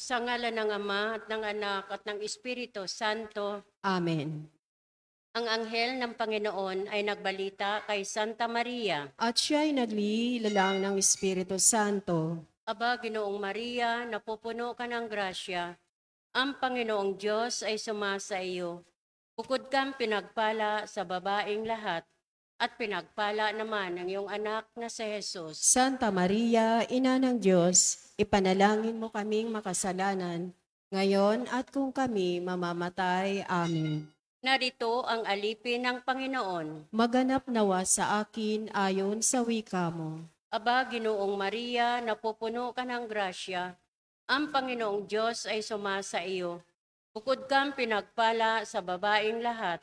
Sa ngalan ng Ama at ng Anak at ng Espiritu Santo. Amen. Ang anghel ng Panginoon ay nagbalita kay Santa Maria. At siya'y naglilalang ng Espiritu Santo. Aba, Ginoong Maria, napupuno ka ng grasya. Ang Panginoong Diyos ay sumasa iyo. Bukod kang pinagpala sa babaeng lahat, at pinagpala naman ang iyong anak na si Jesus. Santa Maria, Ina ng Diyos, ipanalangin mo kaming makasalanan, ngayon at kung kami mamamatay. Amen. Narito ang alipin ng Panginoon. Maganap nawa sa akin ayon sa wika mo. Aba, Ginoong Maria, napupuno ka ng grasya. Ang Panginoong Diyos ay sumasa iyo. Bukod kang pinagpala sa babaeng lahat,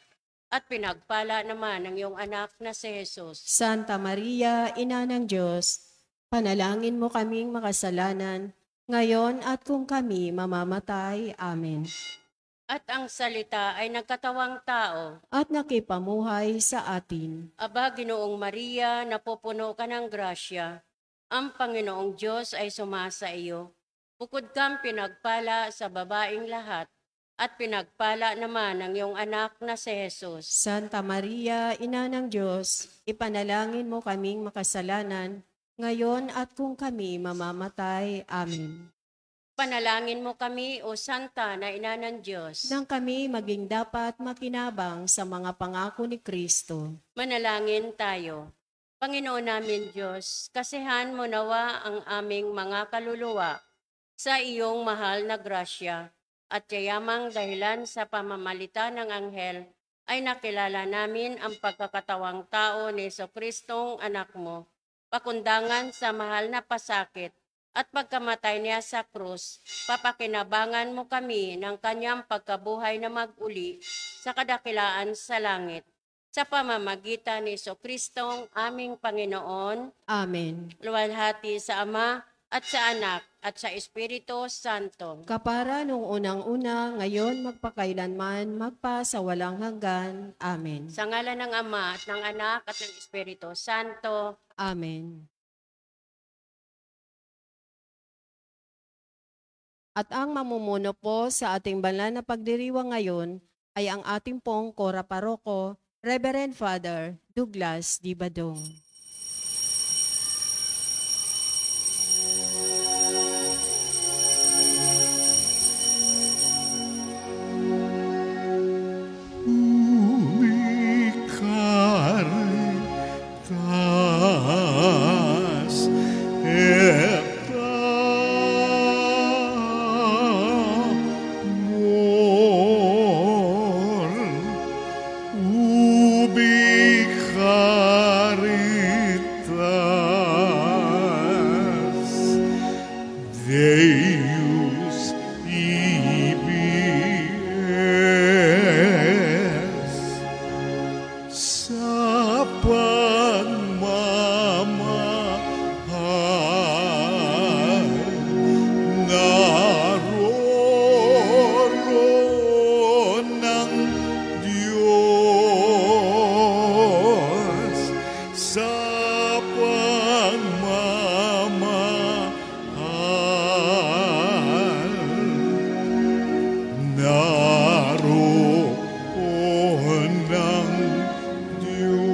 at pinagpala naman ang iyong anak na si Jesus. Santa Maria, Ina ng Diyos, panalangin mo kaming makasalanan, ngayon at kung kami mamamatay. Amen. At ang salita ay nagkatawang tao. At nakipamuhay sa atin. Aba, Ginoong Maria, napupuno ka ng grasya. Ang Panginoong Diyos ay sumasa iyo. Bukod kang pinagpala sa babaeng lahat, at pinagpala naman ang iyong anak na si Jesus. Santa Maria, Ina ng Diyos, ipanalangin mo kaming makasalanan, ngayon at kung kami mamamatay. Amen. Panalangin mo kami, O Santa na Ina ng Diyos. Nang kami maging dapat makinabang sa mga pangako ni Kristo. Manalangin tayo. Panginoon namin Diyos, kasihan mo nawa ang aming mga kaluluwa sa iyong mahal na grasya, at yayamang dahilan sa pamamalita ng anghel ay nakilala namin ang pagkakatawang tao ni Jesucristong anak mo, pakundangan sa mahal na pasakit at pagkamatay niya sa krus, papakinabangan mo kami ng kanyang pagkabuhay na mag-uli sa kadakilaan sa langit. Sa pamamagitan ni Jesucristong aming Panginoon. Amen. Luwalhati sa Ama at sa Anak at sa Espiritu Santo. Kapara nung unang-una, ngayon magpakailanman, magpa sa walang hanggan. Amen. Sa ngalan ng Ama at ng Anak at ng Espiritu Santo. Amen. At ang mamumuno po sa ating banal na pagdiriwang ngayon ay ang ating pong Kora Paroko, Reverend Father Douglas D. Badong. Deus ibis sa pagmamahal naroroon ng Diyos sa naroon ng Diyos.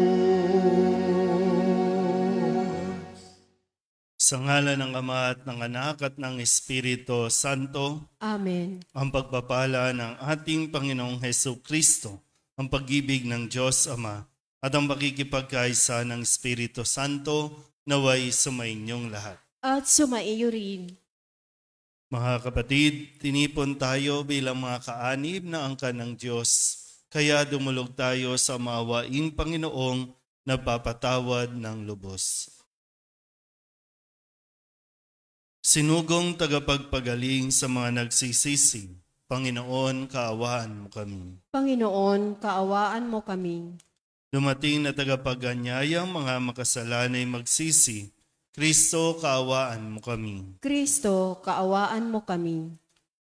Sa ngalan ng Ama at ng Anak at ng Espiritu Santo. Amen. Ang pagpapala ng ating Panginoong Hesukristo, ang pag-ibig ng Diyos Ama, at ang pakikipagkaisa ng Espiritu Santo naway sumainyong lahat. At sumaiyo rin. Mga kapatid, tinipon tayo bilang mga kaanib na angkan ng Diyos, kaya dumulog tayo sa maawaing Panginoong nagpapatawad ng lubos. Sinugong tagapagpagaling sa mga nagsisisi, Panginoon, kaawaan mo kami. Panginoon, kaawaan mo kami. Dumating na tagapaganyayang mga makasalanay magsisi, Kristo, kaawaan mo kami. Kristo, kaawaan mo kami.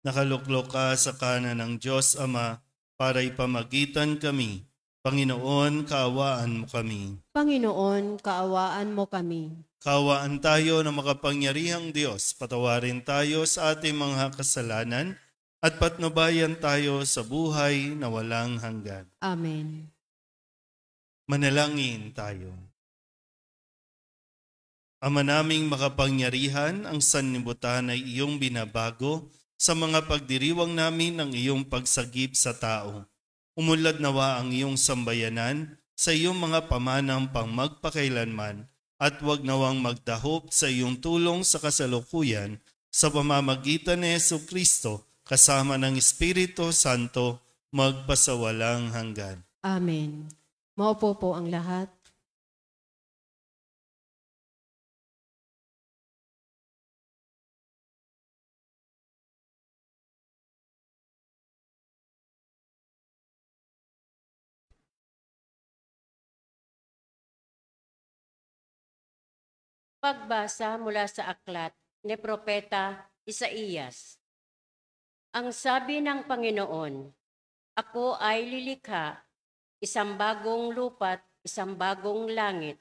Nakaluklok ka sa kanan ng Diyos Ama para ipamagitan kami. Panginoon, kaawaan mo kami. Panginoon, kaawaan mo kami. Kawaan tayo ng makapangyarihang Diyos, patawarin tayo sa ating mga kasalanan at patnubayan tayo sa buhay na walang hanggan. Amen. Manalangin tayo. Ama naming makapangyarihan, ang sanlibutan ay iyong binabago sa mga pagdiriwang namin ng iyong pagsagip sa tao. Umunlad nawa ang iyong sambayanan sa iyong mga pamanang pang magpakailanman at huwag nawang magdahop sa iyong tulong sa kasalukuyan sa pamamagitan ni Jesucristo kasama ng Espiritu Santo magpasawalang hanggan. Amen. Maupo po ang lahat. Pagbasa mula sa aklat ni Propeta Isaías. Ang sabi ng Panginoon, ako ay lilikha, isang bagong lupa't isang bagong langit.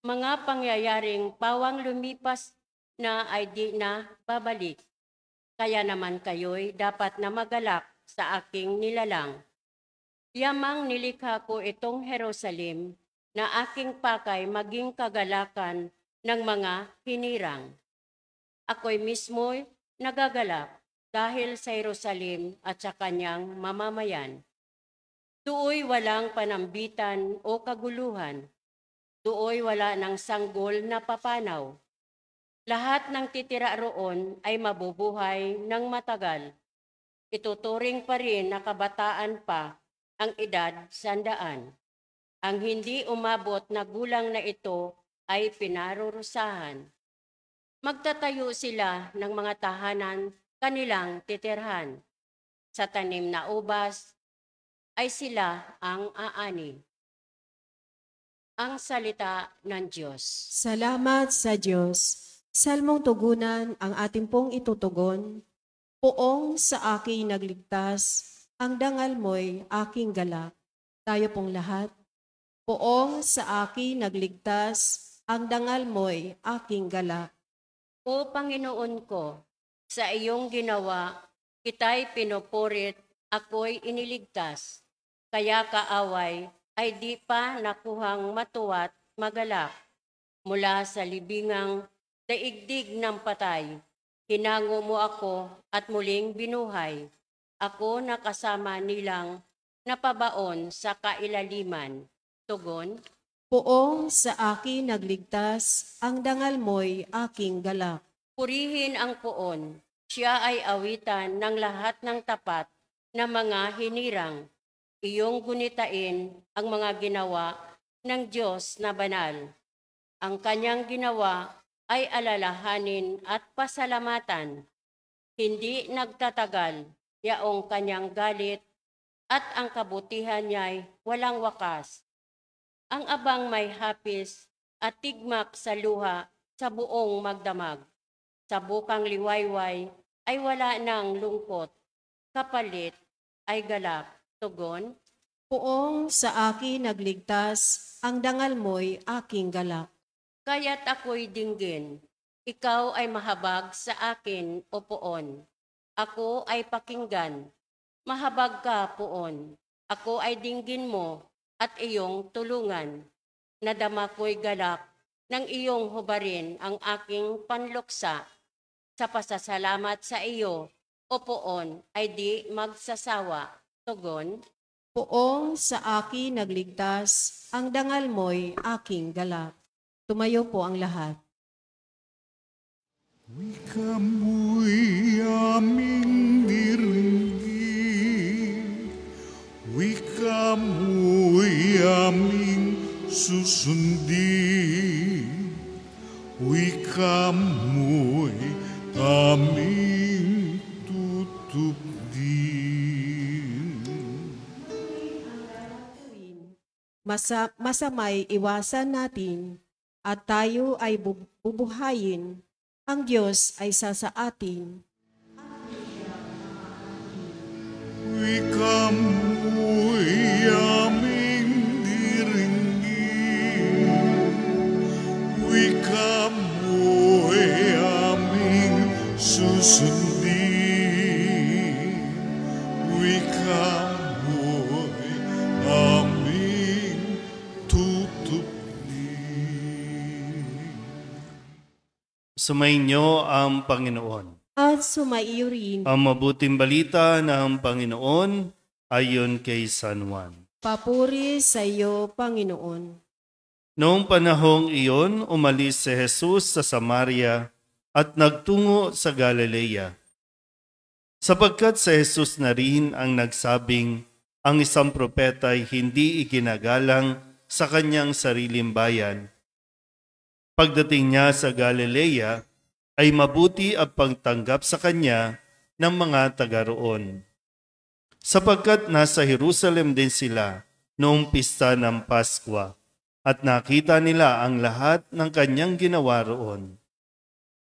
Mga pangyayaring pawang lumipas na ay di na babalik. Kaya naman kayo'y dapat na magalak sa aking nilalang. Yamang nilikha ko itong Jerusalem, na aking pakay maging kagalakan ng mga hinirang. Ako'y mismo'y nagagalak dahil sa Jerusalem at sa kanyang mamamayan. Tuoy walang panambitan o kaguluhan. Tuoy wala ng sanggol na papanaw. Lahat ng titira roon ay mabubuhay ng matagal. Ituturing pa rin na kabataan pa ang edad 100. Ang hindi umabot na gulang na ito ay pinarurusahan. Magtatayo sila ng mga tahanan kanilang titirhan. Sa tanim na ubas ay sila ang aani. Ang salita ng Diyos. Salamat sa Diyos. Salmong tugunan ang ating pong itutugon. Poong sa aking nagligtas, ang dangal mo'y aking galak. Tayo pong lahat. Poong sa akin nagligtas, ang dangal mo'y aking galak. O Panginoon ko, sa iyong ginawa, kita'y pinupurit, ako'y iniligtas. Kaya kaaway ay di pa nakuhang matuwa't magalak. Mula sa libingang daigdig ng patay, hinango mo ako at muling binuhay. Ako nakasama nilang napabaon sa kailaliman. Tugon, Poong sa akin nagligtas, ang dangal mo'y aking galak. purihin ang poon. Siya ay awitan ng lahat ng tapat na mga hinirang. Iyong gunitain ang mga ginawa ng Diyos na banal. Ang kanyang ginawa ay alalahanin at pasalamatan. Hindi nagtatagal yaong kanyang galit at ang kabutihan niya'y walang wakas. Ang abang may hapis at tigmak sa luha sa buong magdamag. Sa bukang liwayway ay wala ng lungkot. Kapalit ay galak. Tugon, Poong sa akin nagligtas, ang dangal mo'y aking galak. kaya't ako'y dinggin. Ikaw ay mahabag sa akin, o poon. Ako ay pakinggan. Mahabag ka, poon. Ako ay dinggin mo at iyong tulungan. Nadama ko'y galak ng iyong hubarin ang aking panluksa. Sa pasasalamat sa iyo, o poon, ay di magsasawa. Tugon, Poong sa akin nagligtas, ang dangal mo'y aking galak. Tumayo po ang lahat. Wika mo'y aming diringgin, wika mo'y aming susundin, wika mo'y aming tutupdin. Masamay iwasan natin at tayo ay bubuhayin. Ang Diyos ay sa atin. Wika mo'y aming diringgin, Sumainyo ang Panginoon. At sumaiyo rin. Ang mabuting balita ng Panginoon ayon kay San Juan. Papuri sa iyo, Panginoon. Noong panahong iyon, umalis si Jesus sa Samaria at nagtungo sa Galilea. Sapagkat si Jesus na rin ang nagsabing ang isang propeta ay hindi iginagalang sa kanyang sariling bayan. Pagdating niya sa Galilea, ay mabuti ang pagtanggap sa kanya ng mga taga roon. Sapagkat nasa Jerusalem din sila noong pista ng Paskwa at nakita nila ang lahat ng kanyang ginawa roon.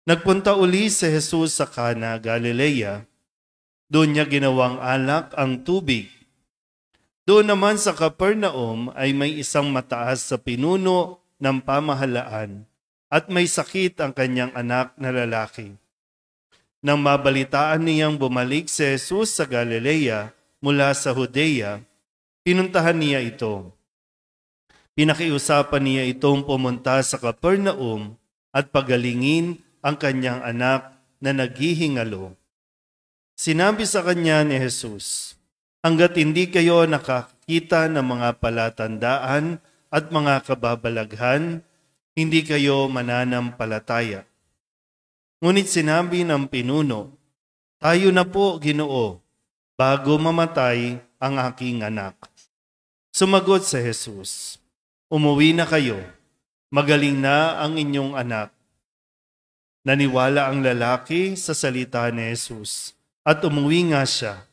Nagpunta uli si Jesus sa Cana, Galilea. Doon niya ginawang alak ang tubig. Doon naman sa Capernaum ay may isang mataas sa pinuno ng pamahalaan at may sakit ang kanyang anak na lalaki. Nang mabalitaan niyang bumalik si Jesus sa Galilea mula sa Judea, pinuntahan niya ito. Pinakiusapan niya itong pumunta sa Capernaum at pagalingin ang kanyang anak na naghihingalo. Sinabi sa kanya ni Jesus, hanggat hindi kayo nakakita ng mga palatandaan at mga kababalaghan, hindi kayo mananampalataya. Ngunit sinabi ng pinuno, tayo na po, Ginoo, bago mamatay ang aking anak. Sumagot si Jesus, umuwi na kayo, magaling na ang inyong anak. Naniwala ang lalaki sa salita ni Jesus at umuwi nga siya.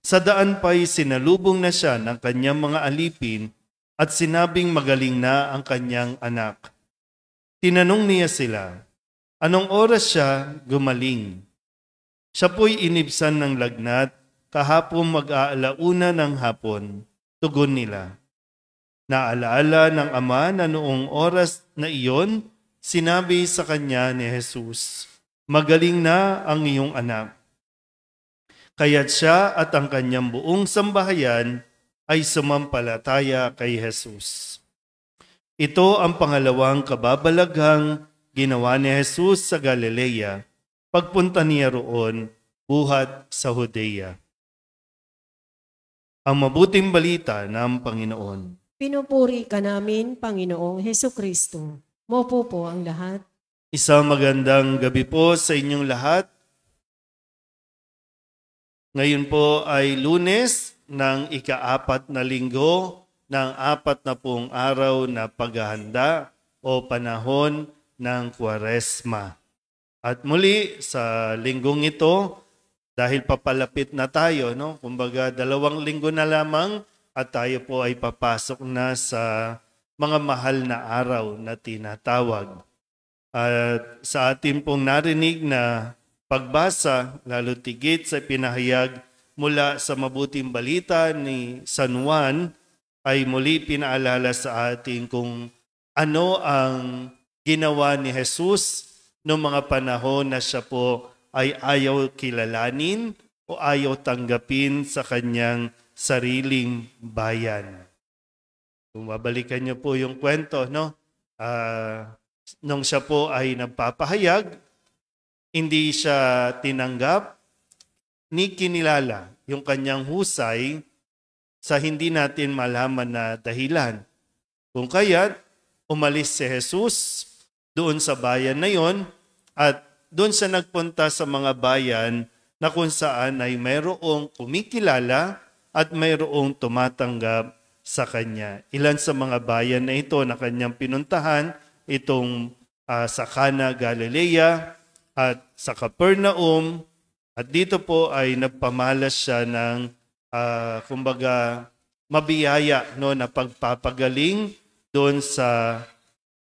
Sa daan pa'y sinalubong na siya ng kanyang mga alipin at sinabing magaling na ang kanyang anak. Tinanong niya sila, anong oras siya gumaling? Siya po'y inibsan ng lagnat kahapon mag-aalauna ng hapon. Tugon nila. Naalaala ng ama na noong oras na iyon, sinabi sa kanya ni Jesus, magaling na ang iyong anak. Kaya't siya at ang kanyang buong sambahayan ay sumampalataya kay Jesus. Ito ang pangalawang kababalaghang ginawa ni Jesus sa Galilea, pagpunta niya roon, buhat sa Judea. Ang mabuting balita ng Panginoon. Pinupuri ka namin, Panginoong Hesukristo. Mopo po ang lahat. Isang magandang gabi po sa inyong lahat. Ngayon po ay Lunes ng ika-4 na linggo ng 40 araw na paghahanda o panahon ng Kwaresma. At muli sa linggong ito, dahil papalapit na tayo, kumbaga 2 linggo na lamang at tayo po ay papasok na sa mga mahal na araw na tinatawag. At sa atin pong narinig na pagbasa, lalo tigit sa pinahayag mula sa mabuting balita ni San Juan, ay muli pinaalala sa atin kung ano ang ginawa ni Jesus noong mga panahon na siya po ay ayaw kilalanin o ayaw tanggapin sa kanyang sariling bayan. Kung babalikan niyo po yung kwento, nung siya po ay nagpapahayag, hindi siya tinanggap ni kinilala yung kanyang husay sa hindi natin malaman na dahilan. Kung kaya't umalis si Jesus doon sa bayan na yon at doon siya nagpunta sa mga bayan na kung saan ay mayroong kumikilala at mayroong tumatanggap sa kanya. Ilan sa mga bayan na ito na kanyang pinuntahan, itong sa Cana, Galilea, at sa Capernaum, at dito po ay nagpamalas siya ng kumbaga mabiyaya na pagpapagaling doon sa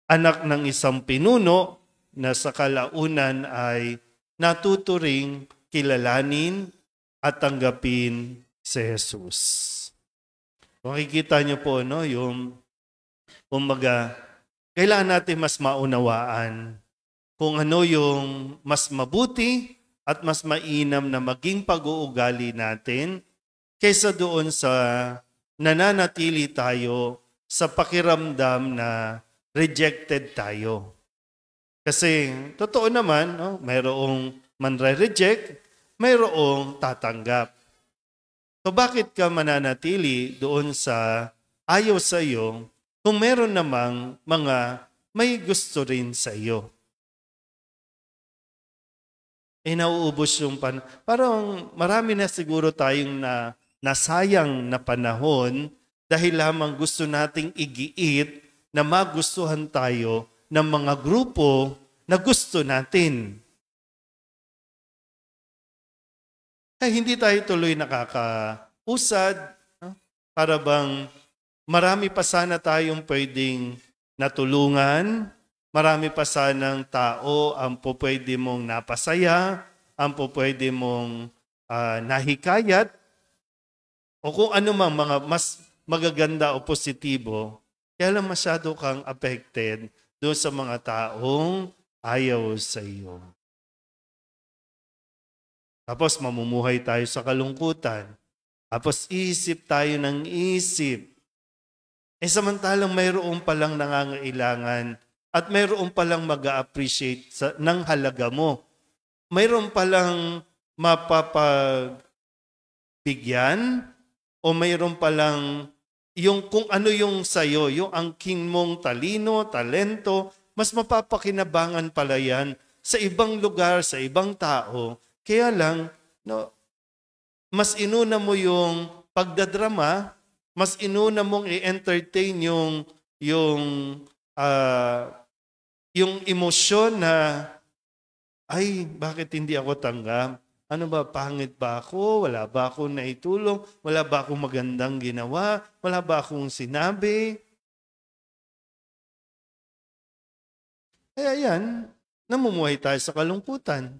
anak ng isang pinuno na sa kalaunan ay natuturing kilalanin at tanggapin si Jesus. Makikita niyo po yung kumbaga kailangan natin mas maunawaan kung ano yung mas mabuti at mas mainam na maging pag-uugali natin kaysa doon sa nananatili tayo sa pakiramdam na rejected tayo. Kasi totoo naman, no, mayroong manre-reject, mayroong tatanggap. So bakit ka mananatili doon sa ayaw sa iyo kung meron namang mga may gusto rin sa iyo? Nauubos yung parang marami na siguro tayong nasayang na panahon dahil lamang gusto nating igiit na magustuhan tayo ng mga grupo na gusto natin. Hindi tayo tuloy nakakausad. No? Para bang marami pa sana tayong pwedeng natulungan, marami pa sanang tao ang pwede mong napasaya, ang pwede mong nahikayat, o kung ano mang mga mas magaganda o positibo, kaya lang masyado kang affected doon sa mga taong ayaw sa iyo. Tapos mamumuhay tayo sa kalungkutan. Tapos isip tayo ng isip. Samantalang mayroong palang nangangailangan at mayroon palang mag-a-appreciate ng halaga mo. Mayroon palang mapapabigyan o mayroon palang yung kung ano yung sayo, yung angking mong talino, talento, mas mapapakinabangan pala yan sa ibang lugar, sa ibang tao. Kaya lang, no, mas inuna mo yung pagdadrama, mas inuna mong i-entertain yung emosyon na, ay, bakit hindi ako tanggap? Ano ba, pangit ba ako? Wala ba akong naitulong? Wala ba akong magandang ginawa? Wala ba akong sinabi? Kaya yan, namumuhay tayo sa kalungkutan.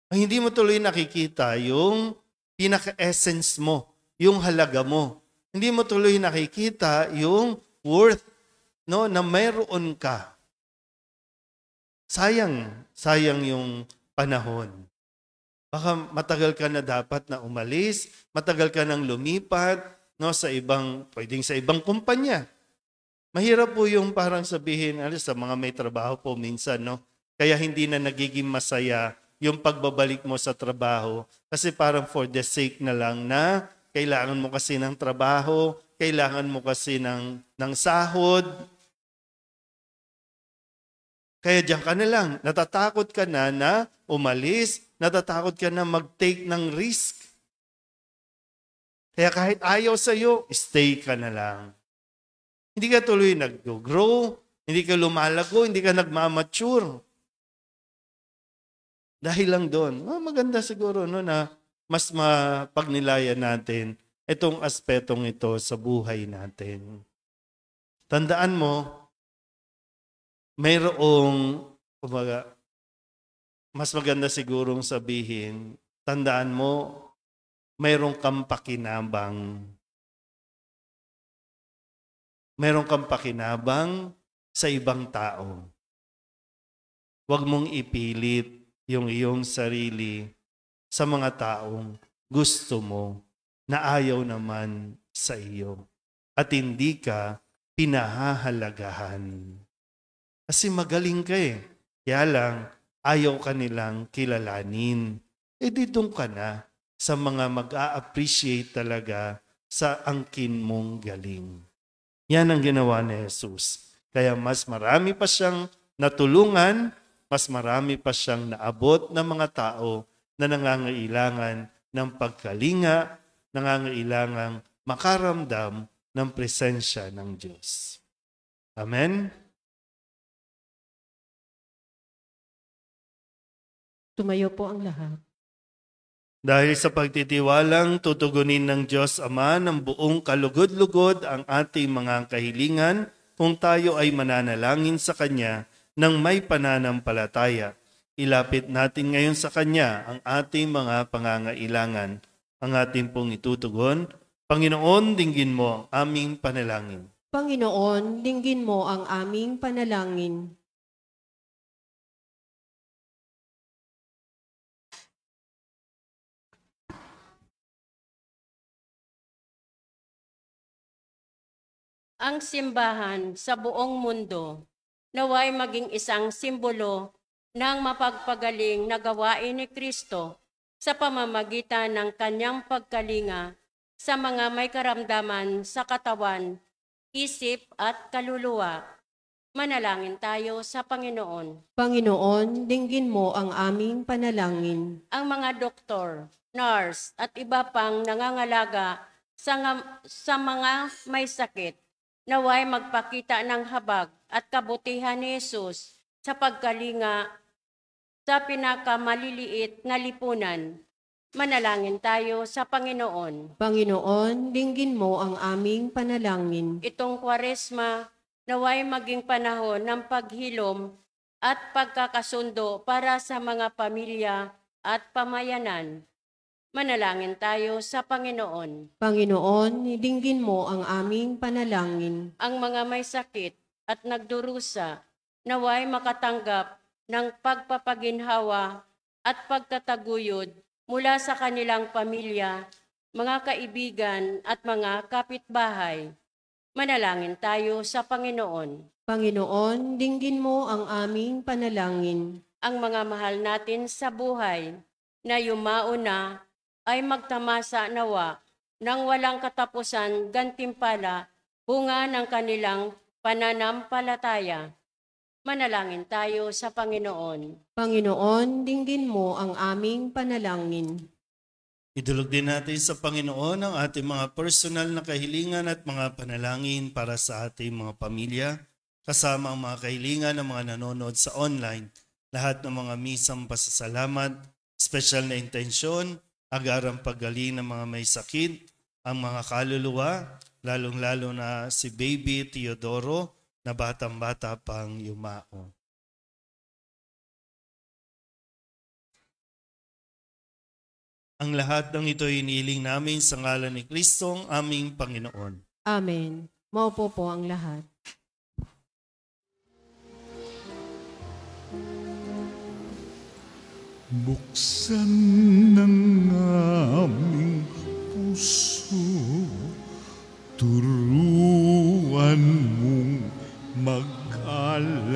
Ang hindi mo tuloy nakikita yung pinaka-essence mo, yung halaga mo. Hindi mo tuloy nakikita yung worth, no, na mayroon ka. Sayang yung panahon. Baka matagal ka na dapat na umalis, matagal ka nang lumipat, no, pwedeng sa ibang kumpanya. Mahirap po yung parang sabihin, sa mga may trabaho po minsan, no, kaya hindi na nagiging masaya yung pagbabalik mo sa trabaho kasi parang for the sake na lang na kailangan mo kasi ng trabaho, kailangan mo kasi ng sahod. Kaya diyan ka na lang, natatakot ka na umalis, natatakot ka na mag-take ng risk. Kaya kahit ayaw sa'yo, stay ka na lang. Hindi ka tuloy nag-grow, hindi ka lumalago, hindi ka nagmamature. Dahil lang doon, maganda siguro no, na mas mapagnilayan natin itong aspetong ito sa buhay natin. Tandaan mo, mayroong, mas maganda sigurong sabihin, tandaan mo, mayroong kang pakinabang. Mayroong kang pakinabang sa ibang tao. Huwag mong ipilit yung iyong sarili sa mga taong gusto mo na ayaw naman sa iyo at hindi ka pinahahalagahan. Kasi magaling ka kaya lang ayaw ka nilang kilalanin. Di doon ka na sa mga mag-a-appreciate talaga sa angkin mong galing. Yan ang ginawa ni Jesus. Kaya mas marami pa siyang natulungan, mas marami pa siyang naabot ng mga tao na nangangailangan ng pagkalinga, nangangailangang makaramdam ng presensya ng Diyos. Amen? Tumayo po ang lahat. Dahil sa pagtitiwalang tutugunin ng Diyos Ama ng buong kalugod-lugod ang ating mga kahilingan kung tayo ay mananalangin sa Kanya ng may pananampalataya. Ilapit natin ngayon sa Kanya ang ating mga pangangailangan. Ang ating pong itutugon, Panginoon, dinggin mo ang aming panalangin. Panginoon, dinggin mo ang aming panalangin. Ang simbahan sa buong mundo naway maging isang simbolo ng mapagpagaling na gawain ni Kristo sa pamamagitan ng kanyang pagkalinga sa mga may karamdaman sa katawan, isip at kaluluwa. Manalangin tayo sa Panginoon. Panginoon, dinggin mo ang aming panalangin. Ang mga doktor, nurse at iba pang nangangalaga sa mga may sakit, naway magpakita ng habag at kabutihan ni Jesus sa pagkalinga sa pinakamaliliit na lipunan. Manalangin tayo sa Panginoon. Panginoon, dinggin mo ang aming panalangin. Itong Kwaresma, naway maging panahon ng paghilom at pagkakasundo para sa mga pamilya at pamayanan. Manalangin tayo sa Panginoon. Panginoon, dinggin mo ang aming panalangin. Ang mga may sakit at nagdurusa, naway makatanggap ng pagpapaginhawa at pagtataguyod mula sa kanilang pamilya, mga kaibigan at mga kapitbahay. Manalangin tayo sa Panginoon. Panginoon, dinggin mo ang aming panalangin. Ang mga mahal natin sa buhay na yumao na ay magtamasa nawa ng walang katapusan gantimpala bunga ng kanilang pananampalataya. Manalangin tayo sa Panginoon. Panginoon, dinggin mo ang aming panalangin. Idulog din natin sa Panginoon ang ating mga personal na kahilingan at mga panalangin para sa ating mga pamilya, kasama ang mga kahilingan ng mga nanonood sa online, lahat ng mga misang pasasalamat, special na intensyon, agarang paggaling ng mga may sakit, ang mga kaluluwa, lalong-lalo na si Baby Teodoro na batang-bata pang yumao. Ang lahat ng ito iniling namin sa ngalan ni Kristo, ang aming Panginoon. Amen. Maupo po ang lahat. Buksan ng aming puso, turuan mong mag-alam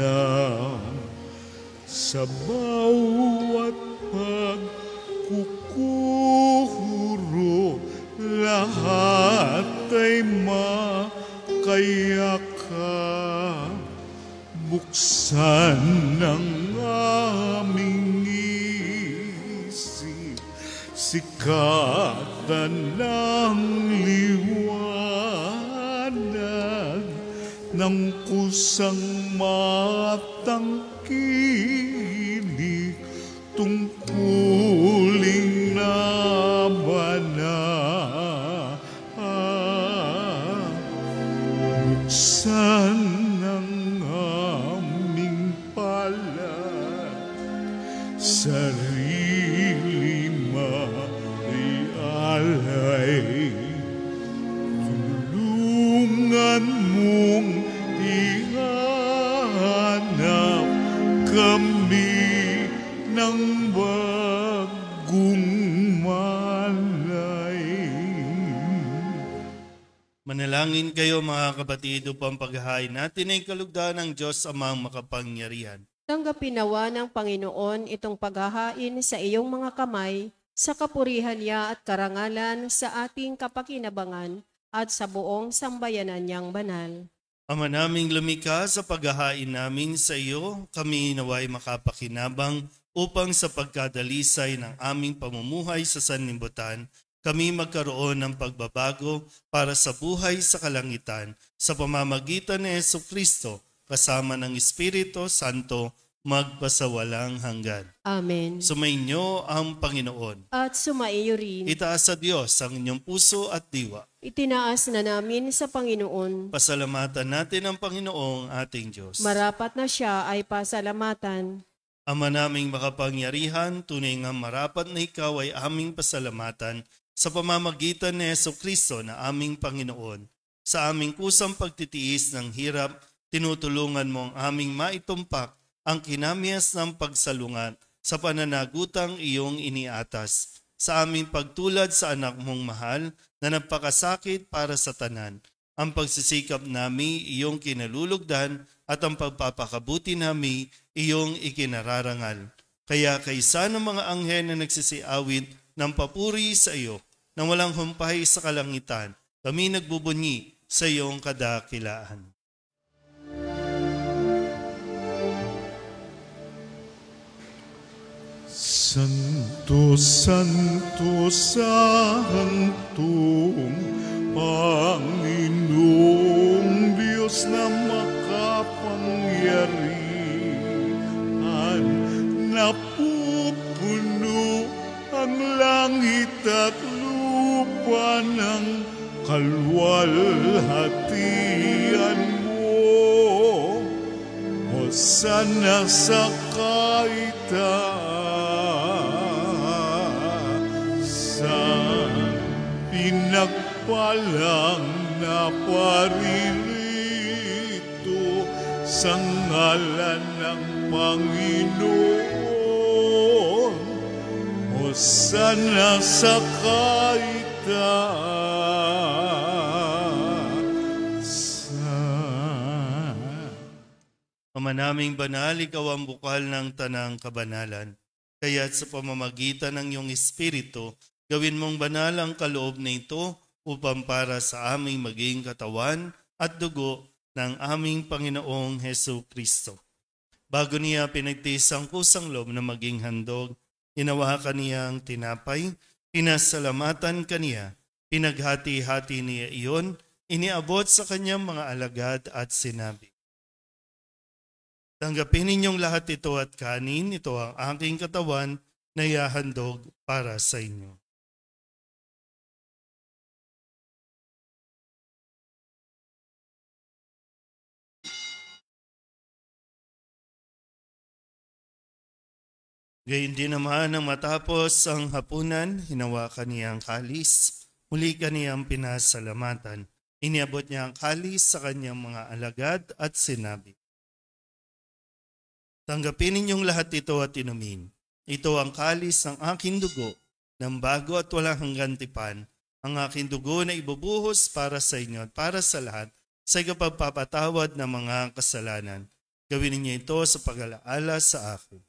sa bawat pagkukuro, lahat ay makayakap. Buksan ng aming isip, sikatan ng liwanag ng kusang matangkilik, tungkuling nabanal. Buksan ng aming palad, sarili maialay, tulungan mong ihanap kami ng bagong malay. Manalangin kayo mga kapatid upang paghahain natin ay kalugdan ng Diyos Amang makapangyarihan. Tanggapin nawa ng Panginoon itong paghahain sa iyong mga kamay, sa kapurihan niya at karangalan sa ating kapakinabangan at sa buong sambayanan niyang banal. Ama naming lumikha, sa paghahain namin sa iyo, kami naway makapakinabang upang sa pagkadalisay ng aming pamumuhay sa sanlibutan, kami magkaroon ng pagbabago para sa buhay sa kalangitan sa pamamagitan ni Jesucristo kasama ng Espiritu Santo magpasawalang hanggan. Amen. Sumainyo ang Panginoon. At sumaiyo rin. Itaas sa Diyos ang inyong puso at diwa. Itinaas na namin sa Panginoon. Pasalamatan natin ang Panginoong ating Diyos. Marapat na siya ay pasalamatan. Ama naming makapangyarihan, tunay nga marapat na ikaw ay aming pasalamatan sa pamamagitan ni Jesucristo na aming Panginoon. Sa aming kusang pagtitiis ng hirap, tinutulungan mo ang aming maitumpak ang kinamiyas ng pagsalungat sa pananagutang iyong iniatas. Sa aming pagtulad sa anak mong mahal na nagpakasakit para sa tanan, ang pagsisikap nami iyong kinalulugdan at ang pagpapakabuti namin iyong ikinararangal. Kaya kaysa ng mga anghel na nagsisiawit ng papuri sa iyo, nang walang humpay sa kalangitan, kami nagbubunyi sa iyong kadakilaan. Santo, Santo, Santong Panginoong Diyos na makapangyarihan, napupuno ang langit at lupa ng kaluwalhatian mo. Hosana sa kaitaasan, pinagpalang na paririto sa ngalan ng Panginoon. Hosana sa kaitaasan. Ama naming banal, ikaw ang bukal ng tanang kabanalan. Kaya't sa pamamagitan ng iyong Espiritu, gawin mong banal ang kaloob na ito upang para sa aming maging katawan at dugo ng aming Panginoong Hesu Kristo. Bago niya pinagtiis ang kusang loob na maging handog, hinawakan niya ang tinapay, pinasalamatan kaniya, pinaghati-hati niya iyon, iniabot sa kanyang mga alagad at sinabi, tanggapin ninyong lahat ito at kanin, ito ang aking katawan na ihahandog para sa inyo. Gayun din naman nang matapos ang hapunan, hinawakan niya ang kalis, muli kaniyang pinasalamatan. Iniabot niya ang kalis sa kanyang mga alagad at sinabi, tanggapin ninyong lahat ito at inumin. Ito ang kalis ng aking dugo, ng bago at walang hanggang tipan, ang aking dugo na ibubuhos para sa inyo at para sa lahat sa ikapagpapatawad ng mga kasalanan. Gawin ninyo ito sa pag-alaala sa akin.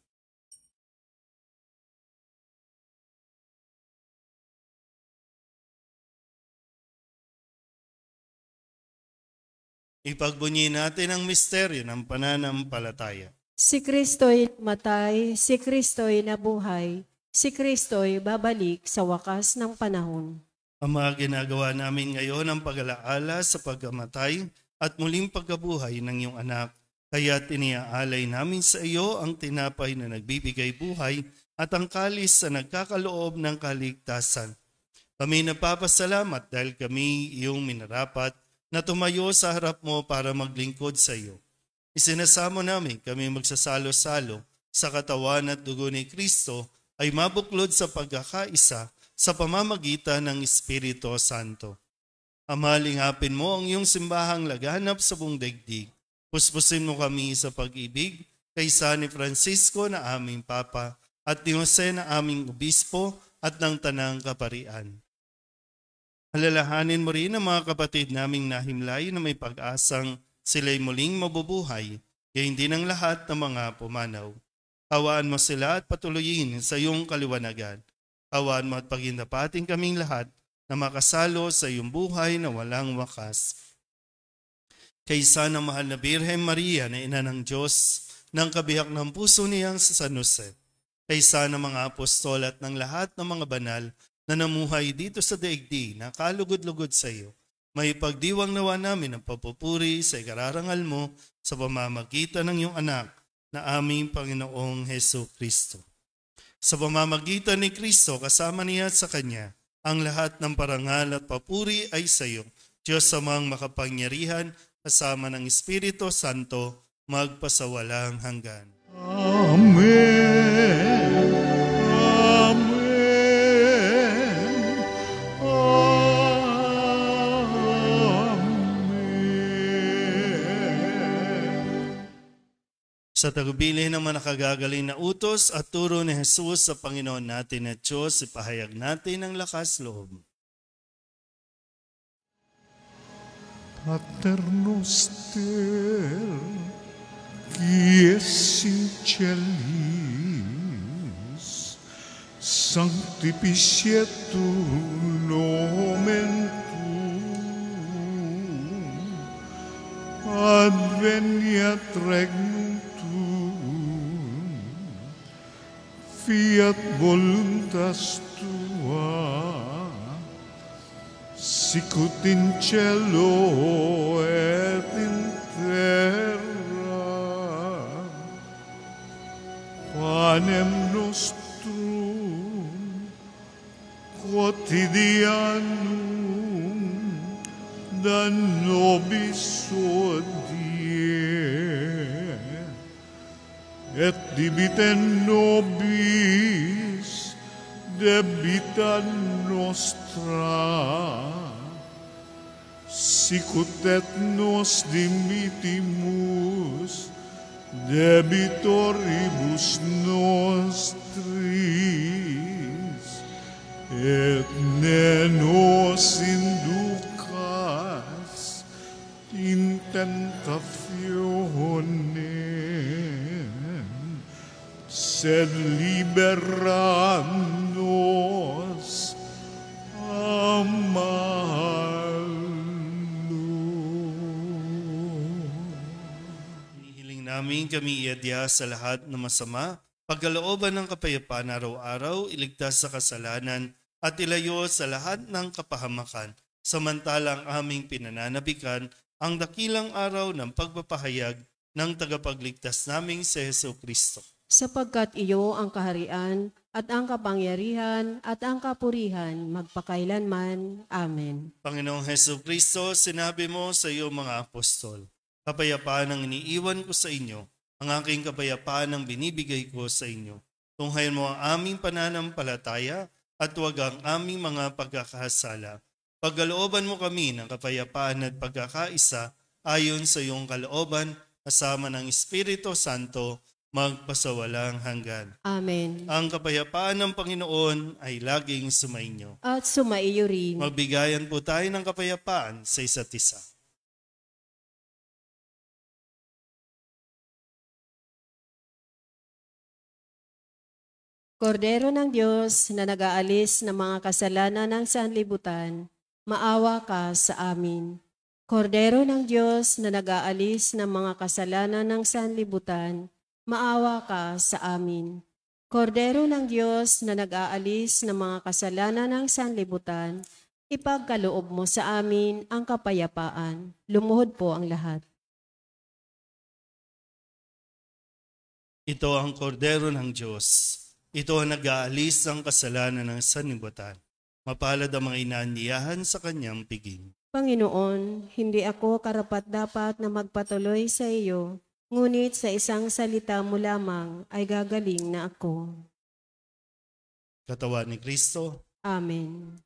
Ipagbunyi natin ang misteryo ng pananampalataya. Si Kristo'y matay, si Kristo'y nabuhay, si Kristo'y babalik sa wakas ng panahon. Ama, ginagawa namin ngayon ang pag-alaala sa pagkamatay at muling pagkabuhay ng iyong anak. Kaya tiniaalay namin sa iyo ang tinapay na nagbibigay buhay at ang kalis na nagkakaloob ng kaligtasan. Kami napapasalamat dahil kami iyong minarapat na tumayo sa harap mo para maglingkod sa iyo. Isinasamo namin kami magsasalo-salo sa katawan at dugo ni Kristo ay mabuklod sa pagkakaisa sa pamamagitan ng Espiritu Santo. Ama, lingapin mo ang iyong simbahang laganap sa buong daigdig. Puspusin mo kami sa pag-ibig kaysa ni Francisco na aming Papa at ni Jose na aming Obispo at ng Tanang Kaparian. Alalahanin mo rin ang mga kapatid naming nahimlay na may pag-asang sila'y muling mabubuhay, gayon din ang lahat ng mga pumanaw. Hawaan mo sila at patuloyin sa iyong kaliwanagan. Hawaan mo at pagindapating kaming lahat na makasalo sa iyong buhay na walang wakas. Kaysa ng mahal na Birhen Maria na ina ng Diyos, ng kabiyak ng puso niyang si San Jose, kaysa ng mga apostol at ng lahat ng mga banal na namuhay dito sa daigdig na kalugod-lugod sa iyo, may pagdiwang nawa namin ang papupuri sa ikararangal mo sa pamamagitan ng iyong anak na aming Panginoong Hesu Kristo. Sa pamamagitan ni Kristo, kasama niya at sa Kanya, ang lahat ng parangal at papuri ay sa iyo, Diyos amang makapangyarihan, kasama ng Espiritu Santo, magpasawalang hanggan. Amen. Sa tagubilin ng mga nakagagaling na utos at turo ni Jesus sa Panginoon natin at Diyos, ipahayag natin ang lakas loob. Pater noster, Quies in celis, sanctificetur nomen tuum, adveniat regnum tuum, fiat voluntas tua, sicut in cielo et in terra. Panem nostrum quotidianum da nobis hodie, et dimitte nobis debita nostra, sicut et nos dimittimus debitoribus nostris, et ne nos inducas in tentationem, sed libera nos a malo. Hinihiling namin kami iadya sa lahat ng masama, pagkalooban ng kapayapaan araw-araw, iligtas sa kasalanan, at ilayo sa lahat ng kapahamakan, samantalang aming pinananabikan ang dakilang araw ng pagpapahayag ng tagapagligtas naming si Jesucristo. Sapagkat iyo ang kaharian at ang kapangyarihan at ang kapurihan magpakailanman. Amen. Panginoong Jesucristo, sinabi mo sa iyo mga apostol, kapayapaan ang iniiwan ko sa inyo, ang aking kapayapaan ang binibigay ko sa inyo. Tunghayan mo ang aming pananampalataya at huwag ang aming mga pagkakasala. Pagkalooban mo kami ng kapayapaan at pagkakaisa ayon sa iyong kalooban, kasama ng Espiritu Santo, magpasawalang hanggan. Amen. Ang kapayapaan ng Panginoon ay laging sumainyo. At sumaiyo rin. Magbigayan po tayo ng kapayapaan sa isa't isa. Kordero ng Diyos na nag-aalis ng mga kasalanan ng sanlibutan, maawa ka sa amin. Kordero ng Diyos na nag-aalis ng mga kasalanan ng sanlibutan, maawa ka sa amin. Kordero ng Diyos na nag-aalis ng mga kasalanan ng sanlibutan, ipagkaloob mo sa amin ang kapayapaan. Lumuhod po ang lahat. Ito ang kordero ng Diyos. Ito ang nag-aalis ng kasalanan ng sanlibutan. Mapalad ang mga inaanyayahan sa kanyang piging. Panginoon, hindi ako karapat-dapat na magpatuloy sa iyo, ngunit sa isang salita mo lamang ay gagaling na ako. Katawan ni Kristo. Amen.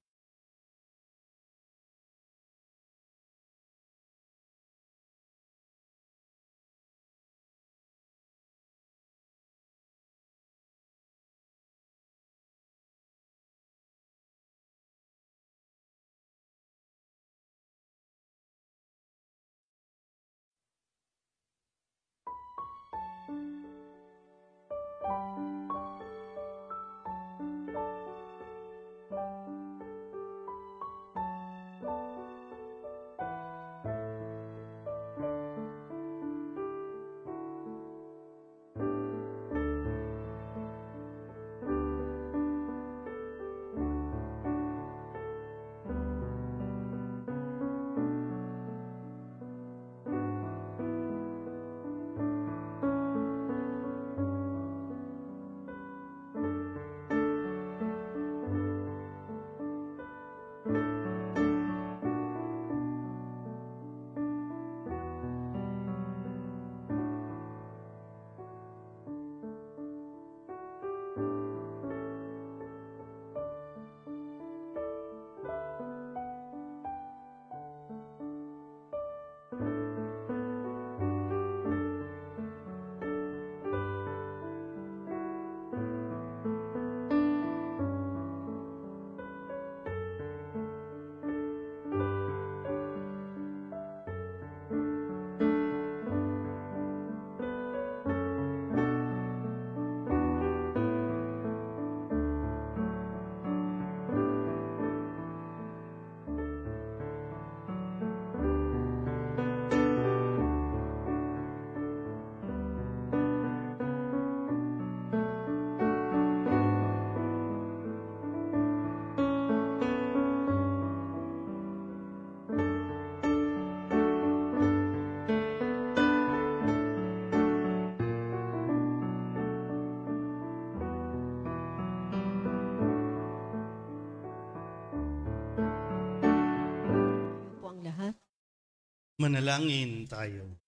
Manalangin tayo.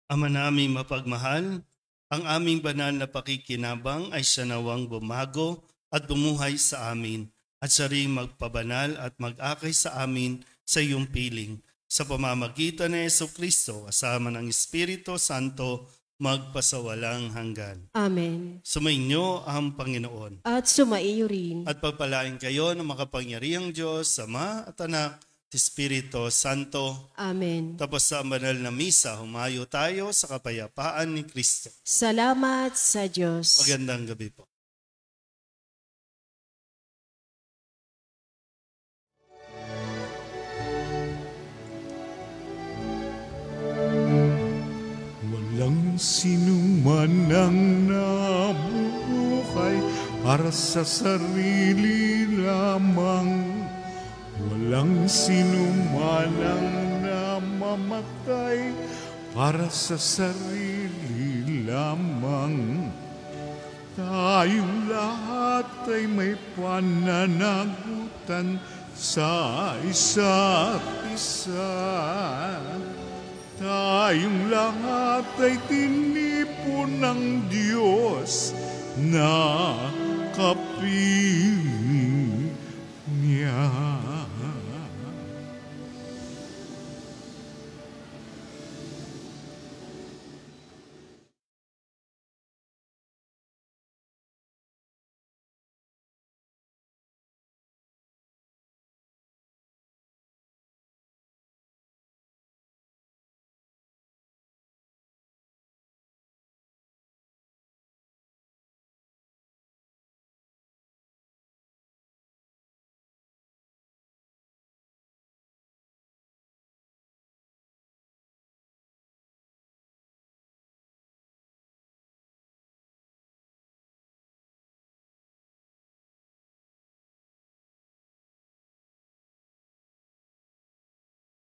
Ama naming mapagmahal, ang aming banal na pakikinabang ay siya nawang bumago at bumuhay sa amin at siya rin magpabanal at mag-akay sa amin sa iyong piling. Sa pamamagitan ni Jesucristo, kasama ng Espiritu Santo, magpasawalang hanggan. Amen. Sumainyo ang Panginoon. At sumaiyo rin. At pagpalain kayo ng makapangyarihang Diyos, Ama at Anak, at Espiritu Santo. Amen. Tapos sa banal na misa, humayo tayo sa kapayapaan ni Kristo. Salamat sa Diyos. Magandang gabi po. Walang sinuman ang nabubuhay para sa sarili lamang. Walang sinuman ang namamatay para sa sarili lamang. Tayong lahat ay may pananagutan sa isa't isa. Tayong lahat ay tinipon ng Diyos na kapiling niya.